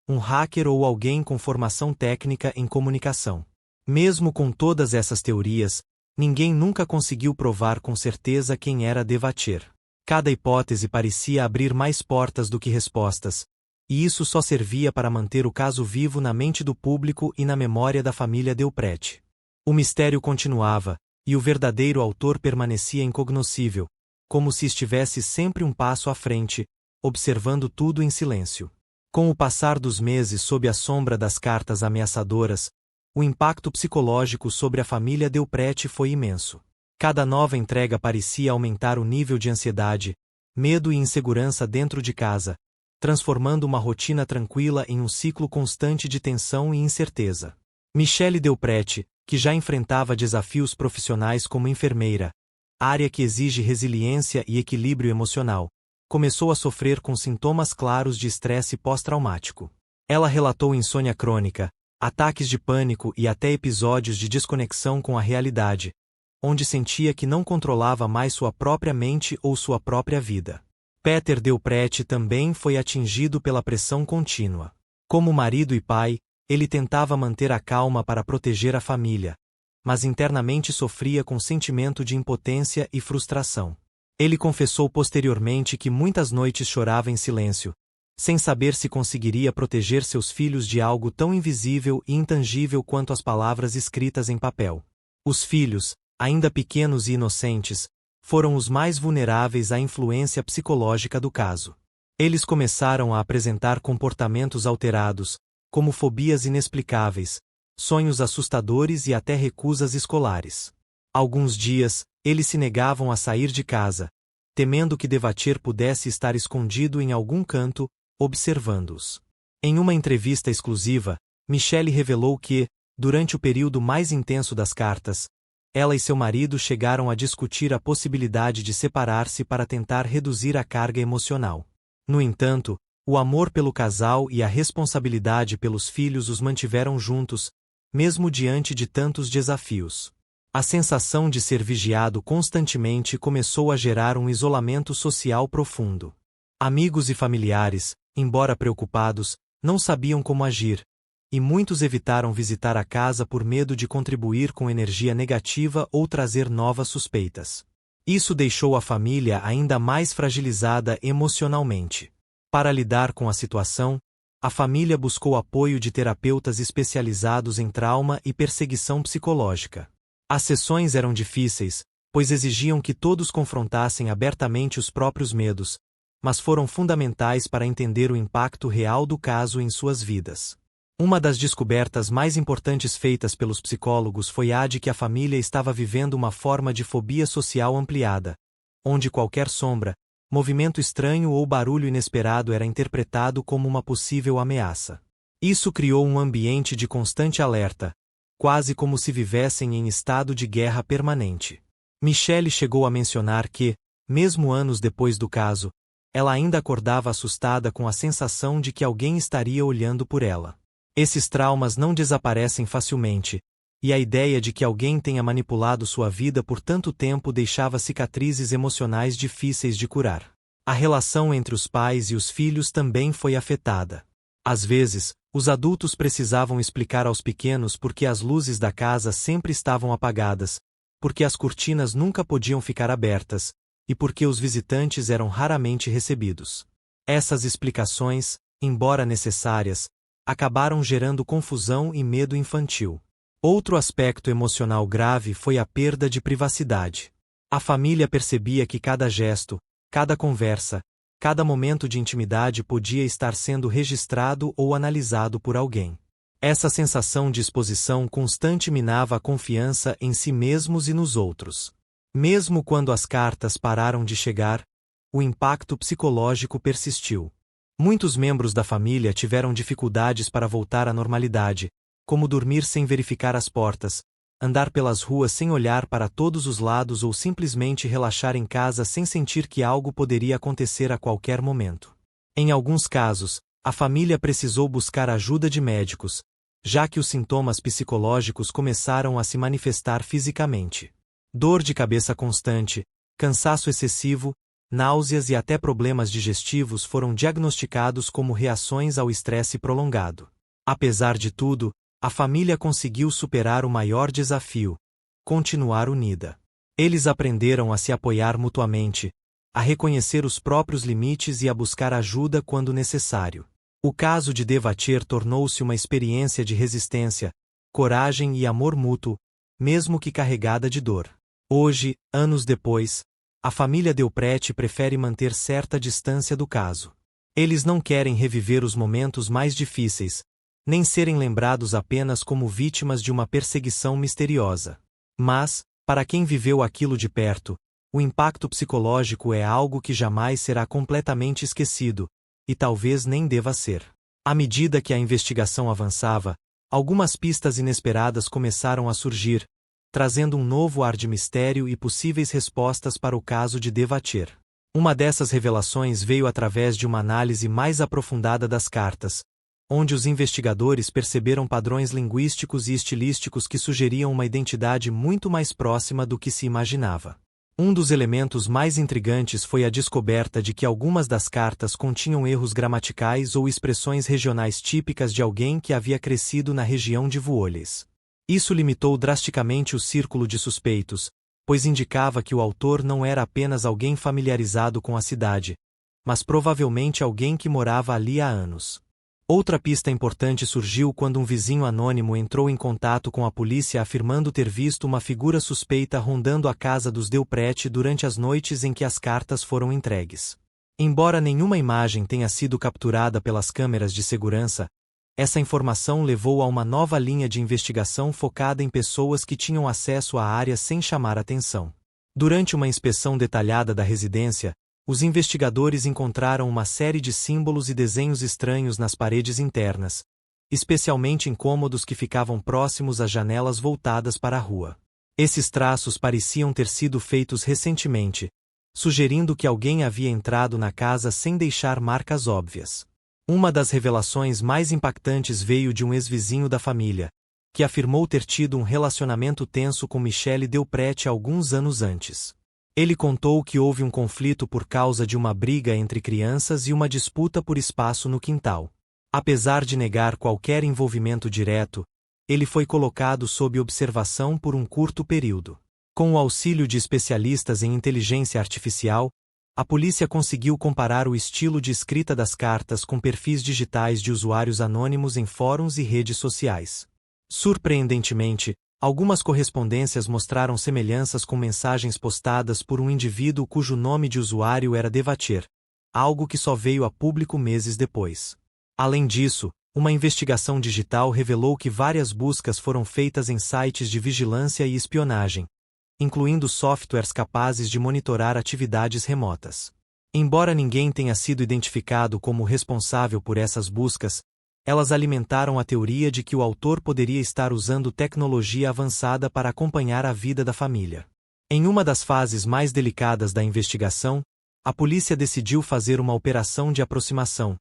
um hacker ou alguém com formação técnica em comunicação. Mesmo com todas essas teorias, ninguém nunca conseguiu provar com certeza quem era Devatier. Cada hipótese parecia abrir mais portas do que respostas, e isso só servia para manter o caso vivo na mente do público e na memória da família Delprete. O mistério continuava, e o verdadeiro autor permanecia incognoscível, como se estivesse sempre um passo à frente, observando tudo em silêncio. Com o passar dos meses sob a sombra das cartas ameaçadoras, o impacto psicológico sobre a família Delprete foi imenso. Cada nova entrega parecia aumentar o nível de ansiedade, medo e insegurança dentro de casa, transformando uma rotina tranquila em um ciclo constante de tensão e incerteza. Michelle Delprete, que já enfrentava desafios profissionais como enfermeira, área que exige resiliência e equilíbrio emocional, começou a sofrer com sintomas claros de estresse pós-traumático. Ela relatou insônia crônica, ataques de pânico e até episódios de desconexão com a realidade, onde sentia que não controlava mais sua própria mente ou sua própria vida. Peter Delprete também foi atingido pela pressão contínua. Como marido e pai, ele tentava manter a calma para proteger a família, mas internamente sofria com sentimento de impotência e frustração. Ele confessou posteriormente que muitas noites chorava em silêncio, sem saber se conseguiria proteger seus filhos de algo tão invisível e intangível quanto as palavras escritas em papel. Os filhos, ainda pequenos e inocentes, foram os mais vulneráveis à influência psicológica do caso. Eles começaram a apresentar comportamentos alterados, como fobias inexplicáveis, sonhos assustadores e até recusas escolares. Alguns dias, eles se negavam a sair de casa, temendo que Devatier pudesse estar escondido em algum canto, observando-os. Em uma entrevista exclusiva, Michelle revelou que, durante o período mais intenso das cartas, ela e seu marido chegaram a discutir a possibilidade de separar-se para tentar reduzir a carga emocional. No entanto, o amor pelo casal e a responsabilidade pelos filhos os mantiveram juntos, mesmo diante de tantos desafios. A sensação de ser vigiado constantemente começou a gerar um isolamento social profundo. Amigos e familiares, embora preocupados, não sabiam como agir, e muitos evitaram visitar a casa por medo de contribuir com energia negativa ou trazer novas suspeitas. Isso deixou a família ainda mais fragilizada emocionalmente. Para lidar com a situação, a família buscou apoio de terapeutas especializados em trauma e perseguição psicológica. As sessões eram difíceis, pois exigiam que todos confrontassem abertamente os próprios medos, mas foram fundamentais para entender o impacto real do caso em suas vidas. Uma das descobertas mais importantes feitas pelos psicólogos foi a de que a família estava vivendo uma forma de fobia social ampliada, onde qualquer sombra, movimento estranho ou barulho inesperado era interpretado como uma possível ameaça. Isso criou um ambiente de constante alerta, quase como se vivessem em estado de guerra permanente. Michelle chegou a mencionar que, mesmo anos depois do caso, ela ainda acordava assustada com a sensação de que alguém estaria olhando por ela. Esses traumas não desaparecem facilmente, e a ideia de que alguém tenha manipulado sua vida por tanto tempo deixava cicatrizes emocionais difíceis de curar. A relação entre os pais e os filhos também foi afetada. Às vezes, os adultos precisavam explicar aos pequenos por que as luzes da casa sempre estavam apagadas, por que as cortinas nunca podiam ficar abertas, e por que os visitantes eram raramente recebidos. Essas explicações, embora necessárias, acabaram gerando confusão e medo infantil. Outro aspecto emocional grave foi a perda de privacidade. A família percebia que cada gesto, cada conversa, cada momento de intimidade podia estar sendo registrado ou analisado por alguém. Essa sensação de exposição constante minava a confiança em si mesmos e nos outros. Mesmo quando as cartas pararam de chegar, o impacto psicológico persistiu. Muitos membros da família tiveram dificuldades para voltar à normalidade, como dormir sem verificar as portas, andar pelas ruas sem olhar para todos os lados ou simplesmente relaxar em casa sem sentir que algo poderia acontecer a qualquer momento. Em alguns casos, a família precisou buscar ajuda de médicos, já que os sintomas psicológicos começaram a se manifestar fisicamente. Dor de cabeça constante, cansaço excessivo, náuseas e até problemas digestivos foram diagnosticados como reações ao estresse prolongado. Apesar de tudo, a família conseguiu superar o maior desafio: continuar unida. Eles aprenderam a se apoiar mutuamente, a reconhecer os próprios limites e a buscar ajuda quando necessário. O caso de Devatir tornou-se uma experiência de resistência, coragem e amor mútuo, mesmo que carregada de dor. Hoje, anos depois, a família Delprete prefere manter certa distância do caso. Eles não querem reviver os momentos mais difíceis, nem serem lembrados apenas como vítimas de uma perseguição misteriosa. Mas, para quem viveu aquilo de perto, o impacto psicológico é algo que jamais será completamente esquecido, e talvez nem deva ser. À medida que a investigação avançava, algumas pistas inesperadas começaram a surgir, trazendo um novo ar de mistério e possíveis respostas para o caso de Devatir. Uma dessas revelações veio através de uma análise mais aprofundada das cartas, onde os investigadores perceberam padrões linguísticos e estilísticos que sugeriam uma identidade muito mais próxima do que se imaginava. Um dos elementos mais intrigantes foi a descoberta de que algumas das cartas continham erros gramaticais ou expressões regionais típicas de alguém que havia crescido na região de Vuoles. Isso limitou drasticamente o círculo de suspeitos, pois indicava que o autor não era apenas alguém familiarizado com a cidade, mas provavelmente alguém que morava ali há anos. Outra pista importante surgiu quando um vizinho anônimo entrou em contato com a polícia afirmando ter visto uma figura suspeita rondando a casa dos Delprete durante as noites em que as cartas foram entregues. Embora nenhuma imagem tenha sido capturada pelas câmeras de segurança, essa informação levou a uma nova linha de investigação focada em pessoas que tinham acesso à área sem chamar atenção. Durante uma inspeção detalhada da residência, os investigadores encontraram uma série de símbolos e desenhos estranhos nas paredes internas, especialmente em cômodos que ficavam próximos às janelas voltadas para a rua. Esses traços pareciam ter sido feitos recentemente, sugerindo que alguém havia entrado na casa sem deixar marcas óbvias. Uma das revelações mais impactantes veio de um ex-vizinho da família, que afirmou ter tido um relacionamento tenso com Michelle Delprete alguns anos antes. Ele contou que houve um conflito por causa de uma briga entre crianças e uma disputa por espaço no quintal. Apesar de negar qualquer envolvimento direto, ele foi colocado sob observação por um curto período. Com o auxílio de especialistas em inteligência artificial, a polícia conseguiu comparar o estilo de escrita das cartas com perfis digitais de usuários anônimos em fóruns e redes sociais. Surpreendentemente, algumas correspondências mostraram semelhanças com mensagens postadas por um indivíduo cujo nome de usuário era Devacher, algo que só veio a público meses depois. Além disso, uma investigação digital revelou que várias buscas foram feitas em sites de vigilância e espionagem, incluindo softwares capazes de monitorar atividades remotas. Embora ninguém tenha sido identificado como responsável por essas buscas, elas alimentaram a teoria de que o autor poderia estar usando tecnologia avançada para acompanhar a vida da família. Em uma das fases mais delicadas da investigação, a polícia decidiu fazer uma operação de aproximação,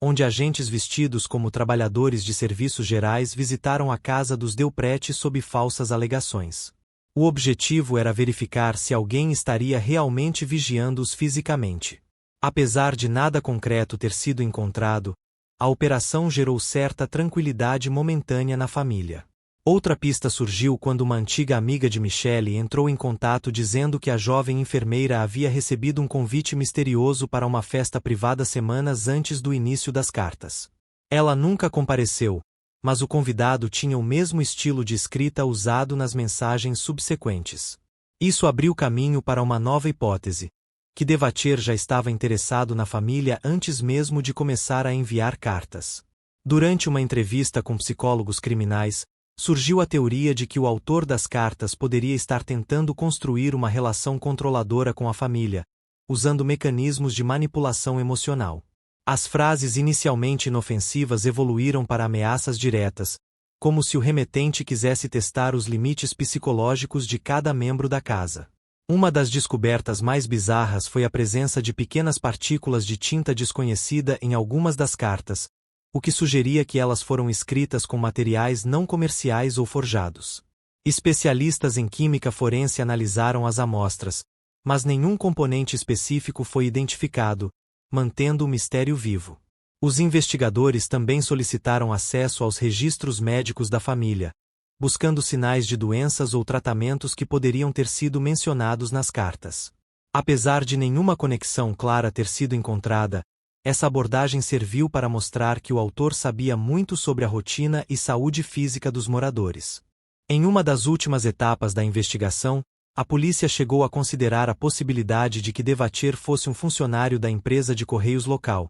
onde agentes vestidos como trabalhadores de serviços gerais visitaram a casa dos Delprete sob falsas alegações. O objetivo era verificar se alguém estaria realmente vigiando-os fisicamente. Apesar de nada concreto ter sido encontrado, a operação gerou certa tranquilidade momentânea na família. Outra pista surgiu quando uma antiga amiga de Michelle entrou em contato dizendo que a jovem enfermeira havia recebido um convite misterioso para uma festa privada semanas antes do início das cartas. Ela nunca compareceu, mas o convidado tinha o mesmo estilo de escrita usado nas mensagens subsequentes. Isso abriu caminho para uma nova hipótese, que Devacher já estava interessado na família antes mesmo de começar a enviar cartas. Durante uma entrevista com psicólogos criminais, surgiu a teoria de que o autor das cartas poderia estar tentando construir uma relação controladora com a família, usando mecanismos de manipulação emocional. As frases inicialmente inofensivas evoluíram para ameaças diretas, como se o remetente quisesse testar os limites psicológicos de cada membro da casa. Uma das descobertas mais bizarras foi a presença de pequenas partículas de tinta desconhecida em algumas das cartas, o que sugeria que elas foram escritas com materiais não comerciais ou forjados. Especialistas em química forense analisaram as amostras, mas nenhum componente específico foi identificado, mantendo o mistério vivo. Os investigadores também solicitaram acesso aos registros médicos da família, buscando sinais de doenças ou tratamentos que poderiam ter sido mencionados nas cartas. Apesar de nenhuma conexão clara ter sido encontrada, essa abordagem serviu para mostrar que o autor sabia muito sobre a rotina e saúde física dos moradores. Em uma das últimas etapas da investigação, a polícia chegou a considerar a possibilidade de que Devacher fosse um funcionário da empresa de correios local,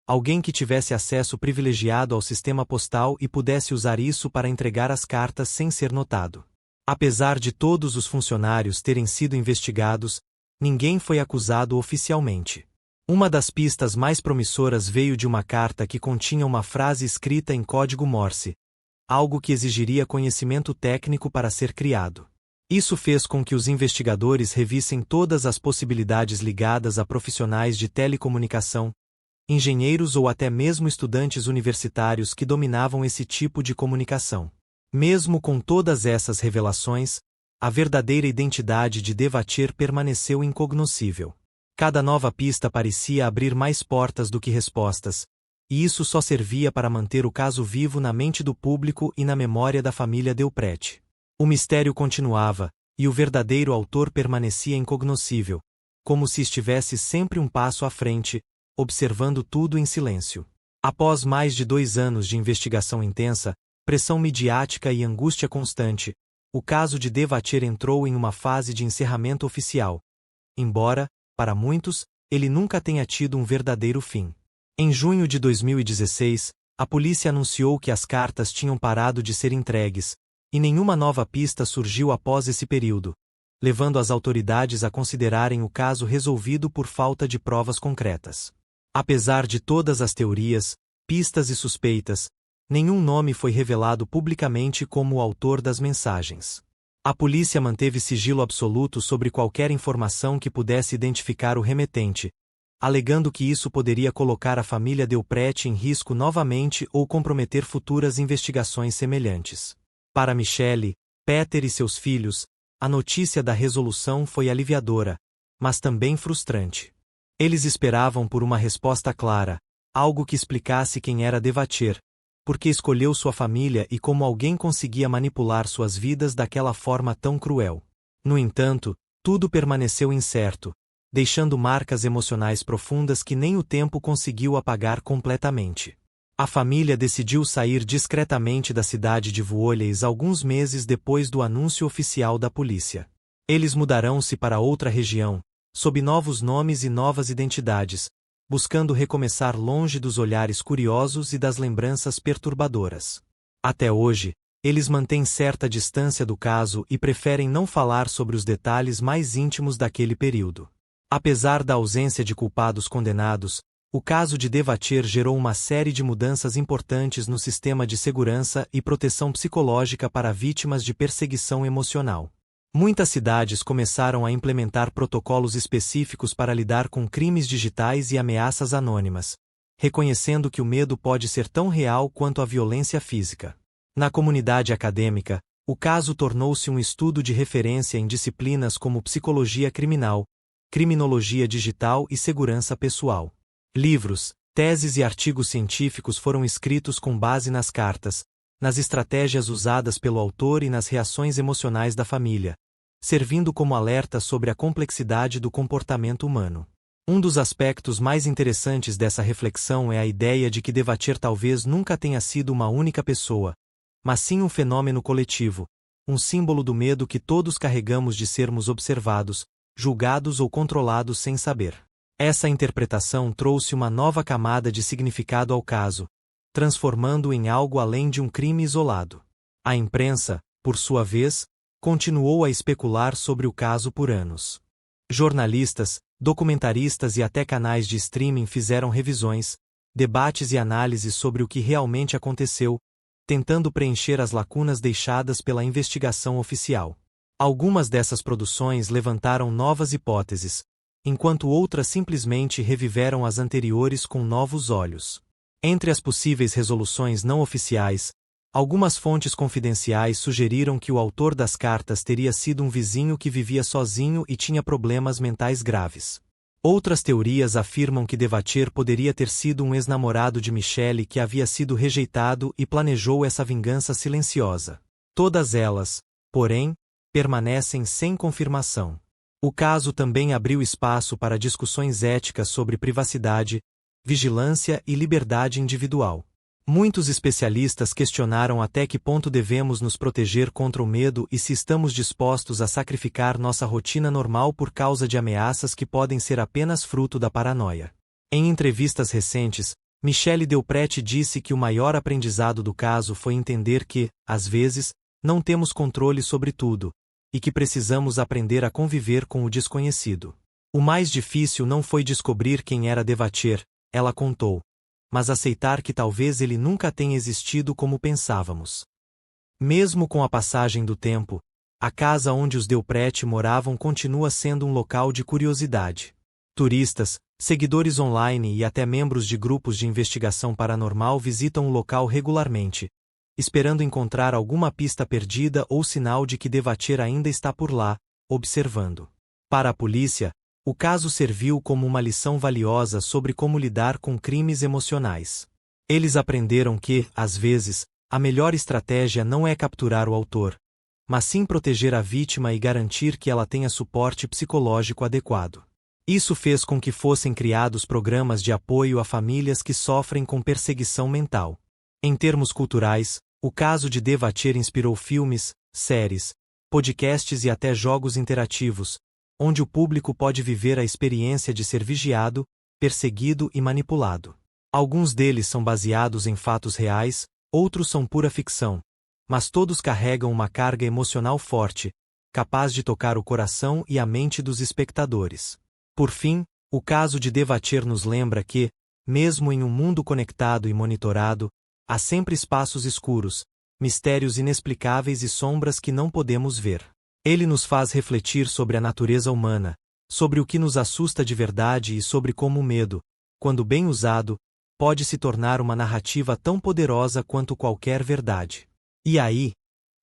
alguém que tivesse acesso privilegiado ao sistema postal e pudesse usar isso para entregar as cartas sem ser notado. Apesar de todos os funcionários terem sido investigados, ninguém foi acusado oficialmente. Uma das pistas mais promissoras veio de uma carta que continha uma frase escrita em código Morse, algo que exigiria conhecimento técnico para ser criado. Isso fez com que os investigadores revissem todas as possibilidades ligadas a profissionais de telecomunicação, engenheiros ou até mesmo estudantes universitários que dominavam esse tipo de comunicação. Mesmo com todas essas revelações, a verdadeira identidade de Devacher permaneceu incognoscível. Cada nova pista parecia abrir mais portas do que respostas, e isso só servia para manter o caso vivo na mente do público e na memória da família Delprete. O mistério continuava, e o verdadeiro autor permanecia incognoscível, como se estivesse sempre um passo à frente, observando tudo em silêncio. Após mais de 2 anos de investigação intensa, pressão midiática e angústia constante, o caso de Devacher entrou em uma fase de encerramento oficial, embora, para muitos, ele nunca tenha tido um verdadeiro fim. Em junho de 2016, a polícia anunciou que as cartas tinham parado de ser entregues, e nenhuma nova pista surgiu após esse período, levando as autoridades a considerarem o caso resolvido por falta de provas concretas. Apesar de todas as teorias, pistas e suspeitas, nenhum nome foi revelado publicamente como o autor das mensagens. A polícia manteve sigilo absoluto sobre qualquer informação que pudesse identificar o remetente, alegando que isso poderia colocar a família Delprete em risco novamente ou comprometer futuras investigações semelhantes. Para Michelle, Peter e seus filhos, a notícia da resolução foi aliviadora, mas também frustrante. Eles esperavam por uma resposta clara, algo que explicasse quem era Devatcher, porque escolheu sua família e como alguém conseguia manipular suas vidas daquela forma tão cruel. No entanto, tudo permaneceu incerto, deixando marcas emocionais profundas que nem o tempo conseguiu apagar completamente. A família decidiu sair discretamente da cidade de Vuolleys alguns meses depois do anúncio oficial da polícia. Eles mudarão-se para outra região, sob novos nomes e novas identidades, buscando recomeçar longe dos olhares curiosos e das lembranças perturbadoras. Até hoje, eles mantêm certa distância do caso e preferem não falar sobre os detalhes mais íntimos daquele período. Apesar da ausência de culpados condenados, o caso de Devatcher gerou uma série de mudanças importantes no sistema de segurança e proteção psicológica para vítimas de perseguição emocional. Muitas cidades começaram a implementar protocolos específicos para lidar com crimes digitais e ameaças anônimas, reconhecendo que o medo pode ser tão real quanto a violência física. Na comunidade acadêmica, o caso tornou-se um estudo de referência em disciplinas como psicologia criminal, criminologia digital e segurança pessoal. Livros, teses e artigos científicos foram escritos com base nas cartas, nas estratégias usadas pelo autor e nas reações emocionais da família, servindo como alerta sobre a complexidade do comportamento humano. Um dos aspectos mais interessantes dessa reflexão é a ideia de que Devatcher talvez nunca tenha sido uma única pessoa, mas sim um fenômeno coletivo, um símbolo do medo que todos carregamos de sermos observados, julgados ou controlados sem saber. Essa interpretação trouxe uma nova camada de significado ao caso, transformando-o em algo além de um crime isolado. A imprensa, por sua vez, continuou a especular sobre o caso por anos. Jornalistas, documentaristas e até canais de streaming fizeram revisões, debates e análises sobre o que realmente aconteceu, tentando preencher as lacunas deixadas pela investigação oficial. Algumas dessas produções levantaram novas hipóteses, enquanto outras simplesmente reviveram as anteriores com novos olhos. Entre as possíveis resoluções não oficiais, algumas fontes confidenciais sugeriram que o autor das cartas teria sido um vizinho que vivia sozinho e tinha problemas mentais graves. Outras teorias afirmam que Devatcher poderia ter sido um ex-namorado de Michelle que havia sido rejeitado e planejou essa vingança silenciosa. Todas elas, porém, permanecem sem confirmação. O caso também abriu espaço para discussões éticas sobre privacidade, vigilância e liberdade individual. Muitos especialistas questionaram até que ponto devemos nos proteger contra o medo e se estamos dispostos a sacrificar nossa rotina normal por causa de ameaças que podem ser apenas fruto da paranoia. Em entrevistas recentes, Michelle Delprete disse que o maior aprendizado do caso foi entender que, às vezes, não temos controle sobre tudo, e que precisamos aprender a conviver com o desconhecido. O mais difícil não foi descobrir quem era Devatcher, ela contou, mas aceitar que talvez ele nunca tenha existido como pensávamos. Mesmo com a passagem do tempo, a casa onde os Delprete moravam continua sendo um local de curiosidade. Turistas, seguidores online e até membros de grupos de investigação paranormal visitam o local regularmente, esperando encontrar alguma pista perdida ou sinal de que Devatcher ainda está por lá, observando. Para a polícia, o caso serviu como uma lição valiosa sobre como lidar com crimes emocionais. Eles aprenderam que, às vezes, a melhor estratégia não é capturar o autor, mas sim proteger a vítima e garantir que ela tenha suporte psicológico adequado. Isso fez com que fossem criados programas de apoio a famílias que sofrem com perseguição mental. Em termos culturais, o caso de Devatcher inspirou filmes, séries, podcasts e até jogos interativos, onde o público pode viver a experiência de ser vigiado, perseguido e manipulado. Alguns deles são baseados em fatos reais, outros são pura ficção, mas todos carregam uma carga emocional forte, capaz de tocar o coração e a mente dos espectadores. Por fim, o caso de Devatcher nos lembra que, mesmo em um mundo conectado e monitorado, há sempre espaços escuros, mistérios inexplicáveis e sombras que não podemos ver. Ele nos faz refletir sobre a natureza humana, sobre o que nos assusta de verdade e sobre como o medo, quando bem usado, pode se tornar uma narrativa tão poderosa quanto qualquer verdade. E aí,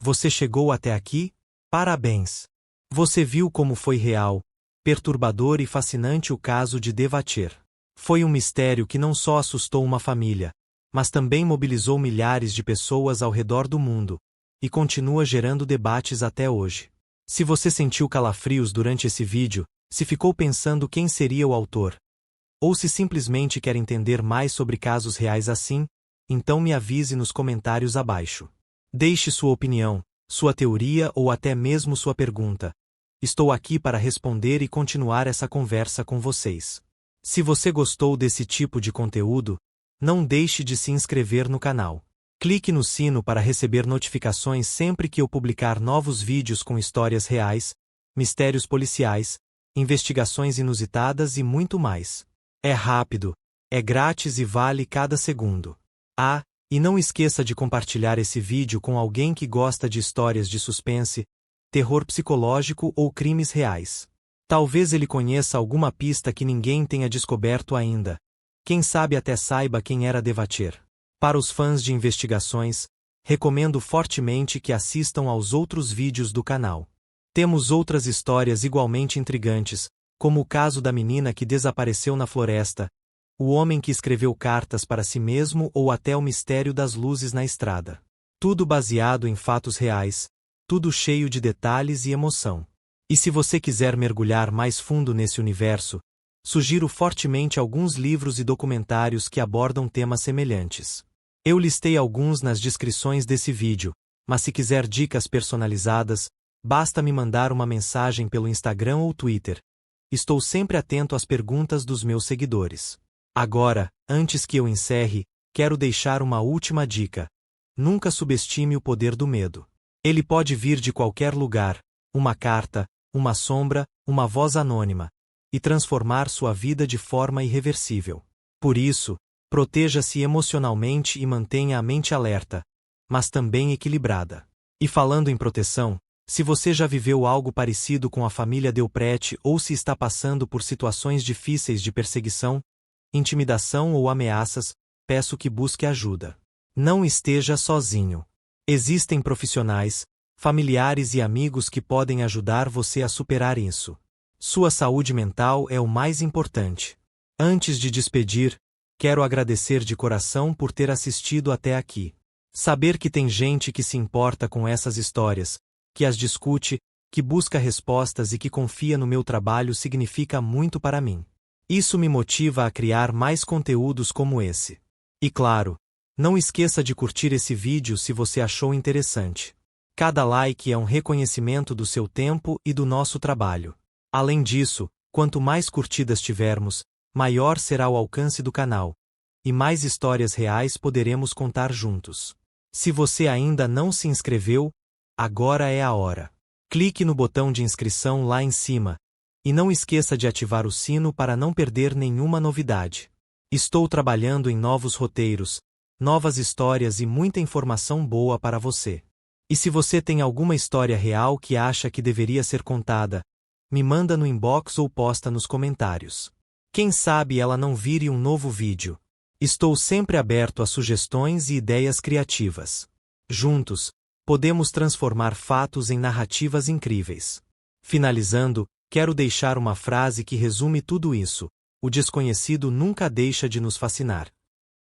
Você chegou até aqui? Parabéns! Você viu como foi real, perturbador e fascinante o caso de Devacher. Foi um mistério que não só assustou uma família, mas também mobilizou milhares de pessoas ao redor do mundo, e continua gerando debates até hoje. Se você sentiu calafrios durante esse vídeo, se ficou pensando quem seria o autor, ou se simplesmente quer entender mais sobre casos reais assim, então me avise nos comentários abaixo. Deixe sua opinião, sua teoria ou até mesmo sua pergunta. Estou aqui para responder e continuar essa conversa com vocês. Se você gostou desse tipo de conteúdo, não deixe de se inscrever no canal. Clique no sino para receber notificações sempre que eu publicar novos vídeos com histórias reais, mistérios policiais, investigações inusitadas e muito mais. É rápido, é grátis e vale cada segundo. Ah, e não esqueça de compartilhar esse vídeo com alguém que gosta de histórias de suspense, terror psicológico ou crimes reais. Talvez ele conheça alguma pista que ninguém tenha descoberto ainda. Quem sabe até saiba quem era Devacher. Para os fãs de investigações, recomendo fortemente que assistam aos outros vídeos do canal. Temos outras histórias igualmente intrigantes, como o caso da menina que desapareceu na floresta, o homem que escreveu cartas para si mesmo ou até o mistério das luzes na estrada. Tudo baseado em fatos reais, tudo cheio de detalhes e emoção. E se você quiser mergulhar mais fundo nesse universo, sugiro fortemente alguns livros e documentários que abordam temas semelhantes. Eu listei alguns nas descrições desse vídeo, mas se quiser dicas personalizadas, basta me mandar uma mensagem pelo Instagram ou Twitter. Estou sempre atento às perguntas dos meus seguidores. Agora, antes que eu encerre, quero deixar uma última dica. Nunca subestime o poder do medo. Ele pode vir de qualquer lugar, uma carta, uma sombra, uma voz anônima, e transformar sua vida de forma irreversível. Por isso, proteja-se emocionalmente e mantenha a mente alerta, mas também equilibrada. E falando em proteção, se você já viveu algo parecido com a família Delprete ou se está passando por situações difíceis de perseguição, intimidação ou ameaças, peço que busque ajuda. Não esteja sozinho. Existem profissionais, familiares e amigos que podem ajudar você a superar isso. Sua saúde mental é o mais importante. Antes de despedir, quero agradecer de coração por ter assistido até aqui. Saber que tem gente que se importa com essas histórias, que as discute, que busca respostas e que confia no meu trabalho significa muito para mim. Isso me motiva a criar mais conteúdos como esse. E claro, não esqueça de curtir esse vídeo se você achou interessante. Cada like é um reconhecimento do seu tempo e do nosso trabalho. Além disso, quanto mais curtidas tivermos, maior será o alcance do canal, e mais histórias reais poderemos contar juntos. Se você ainda não se inscreveu, agora é a hora. Clique no botão de inscrição lá em cima, e não esqueça de ativar o sino para não perder nenhuma novidade. Estou trabalhando em novos roteiros, novas histórias e muita informação boa para você. E se você tem alguma história real que acha que deveria ser contada, me manda no inbox ou posta nos comentários. Quem sabe ela não vire um novo vídeo. Estou sempre aberto a sugestões e ideias criativas. Juntos, podemos transformar fatos em narrativas incríveis. Finalizando, quero deixar uma frase que resume tudo isso: o desconhecido nunca deixa de nos fascinar.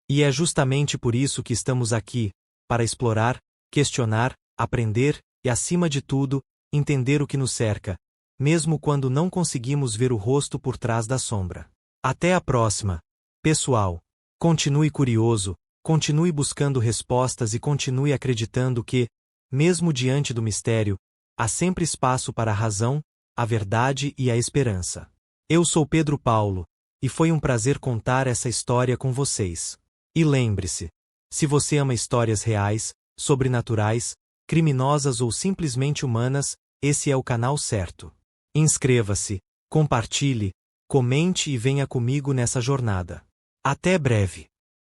E é justamente por isso que estamos aqui, para explorar, questionar, aprender e, acima de tudo, entender o que nos cerca, mesmo quando não conseguimos ver o rosto por trás da sombra. Até a próxima, pessoal. Continue curioso, continue buscando respostas e continue acreditando que, mesmo diante do mistério, há sempre espaço para a razão, a verdade e a esperança. Eu sou Pedro Paulo, e foi um prazer contar essa história com vocês. E lembre-se, se você ama histórias reais, sobrenaturais, criminosas ou simplesmente humanas, esse é o canal certo. Inscreva-se, compartilhe, comente e venha comigo nessa jornada. Até breve!